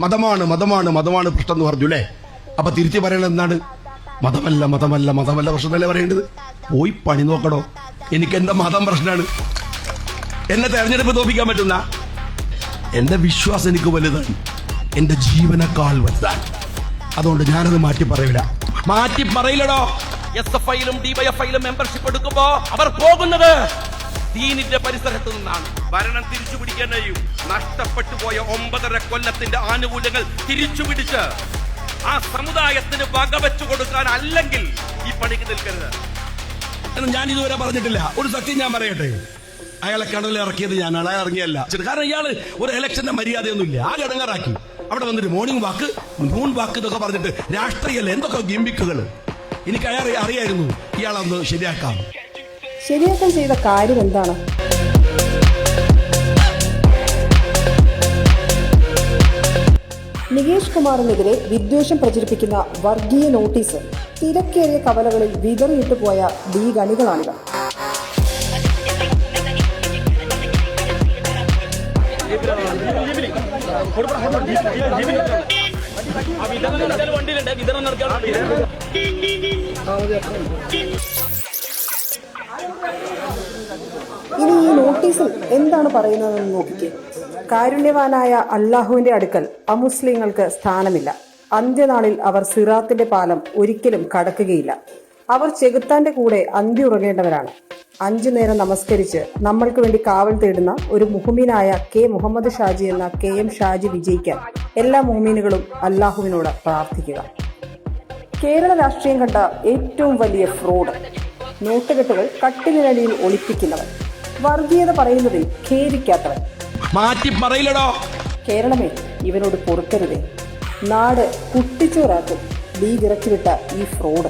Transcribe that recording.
മതമാണ് മതമാണ് മതമാണ് പ്രശ്നം എന്ന് പറഞ്ഞു അല്ലേ? അപ്പൊ തിരിച്ചു പറയണത് എന്താണ്? മതമല്ല മതമല്ല മതമല്ല പ്രശ്നം എന്നല്ലേ പറയേണ്ടത്? പോയി പണി നോക്കണോ? എനിക്ക് എന്റെ മതം പ്രശ്നമാണ്. എന്നെ തെരഞ്ഞെടുപ്പ് തോപ്പിക്കാൻ പറ്റുന്ന എന്റെ വിശ്വാസം എനിക്ക് വലുതാണ്, എന്റെ ജീവനേക്കാൾ വലുതാണ്. അതുകൊണ്ട് ഞാനത് മാറ്റി പറയില്ലടോ. SFIയിലും DYFIയിലും മെമ്പർഷിപ്പ് എടുക്കുമ്പോ അവർ പോകുന്നത് ദീനിന്റെ പരിസരത്ത് നിന്നാണ്. ഭരണം തിരിച്ചു പിടിക്കാൻ കഴിയും. നഷ്ടപ്പെട്ടു പോയ 9.5 കൊല്ലത്തിന്റെ ആനുകൂല്യങ്ങൾ തിരിച്ചു പിടിച്ച് ആ സമുദായത്തിന് വകവെച്ചു കൊടുക്കാൻ അല്ലെങ്കിൽ ഈ പണിക്ക് നിൽക്കരുത്. ഞാൻ ഇതുവരെ പറഞ്ഞിട്ടില്ല. ഒരു സത്യം ഞാൻ പറയട്ടെ, അയാളെ കടലിൽ ഇറക്കിയത് ഞാനാണ്, അയാൾ ഇറങ്ങിയല്ല. കാരണം ഇയാള് ഒരു ഇലക്ഷന്റെ മര്യാദയൊന്നുമില്ല, ആകെ ഇടങ്ങാറാക്കി. അവിടെ വന്നിട്ട് മോർണിംഗ് വാക്ക് മൂൺ വാക്ക് എന്നൊക്കെ പറഞ്ഞിട്ട് രാഷ്ട്രീയല്ല എന്തൊക്കെ ഗിമ്മിക്കുകൾ. എനിക്ക് അറിയായിരുന്നു ഇയാളൊന്ന് ശരിയാക്കാൻ ചെയ്ത കാര്യം എന്താണ്? നികേഷ് കുമാറിനെതിരെ വിദ്വേഷം പ്രചരിപ്പിക്കുന്ന വർഗീയ നോട്ടീസ് തിരക്കേറിയ കവലകളിൽ വിതറിയിട്ടു പോയ ഗണികളാണിവർ. ഇനി ഈ നോട്ടീസിൽ എന്താണ് പറയുന്നതെന്ന് നോക്കിക്കേ. കാരുണ്യവാനായ അള്ളാഹുവിന്റെ അടുക്കൽ അമുസ്ലിങ്ങൾക്ക് സ്ഥാനമില്ല. അന്ത്യനാളിൽ അവർ സിറാത്തിന്റെ പാലം ഒരിക്കലും കടക്കുകയില്ല. അവർ ചെകുത്താന്റെ കൂടെ അന്തി ഉറങ്ങേണ്ടവരാണ്. 5 നേരം നമസ്കരിച്ച് നമ്മൾക്ക് വേണ്ടി കാവൽ തേടുന്ന ഒരു മുഹ്മിനായ കെ മുഹമ്മദ് ഷാജി എന്ന KM ഷാജി വിജയിക്കാൻ എല്ലാ മുഹ്മിനുകളും അള്ളാഹുവിനോട് പ്രാർത്ഥിക്കുക. കേരള രാഷ്ട്രീയം കണ്ട ഏറ്റവും വലിയ ഫ്രോഡ്, നോട്ടുകെട്ടുകൾ കട്ടിലിനടിയിൽ ഒളിപ്പിക്കുന്നവൻ, വർഗീയത പറയുന്നതിൽ ഖേദിക്കാത്തവൻ. മാറ്റി പറയില്ലടോ. കേരളമേ, ഇവനോട് പൊറുക്കരുതേ. നാട് കുട്ടിച്ചോറാക്കും ലീഗ് ഇറക്കിവിട്ട ഈ ഫ്രോഡ്.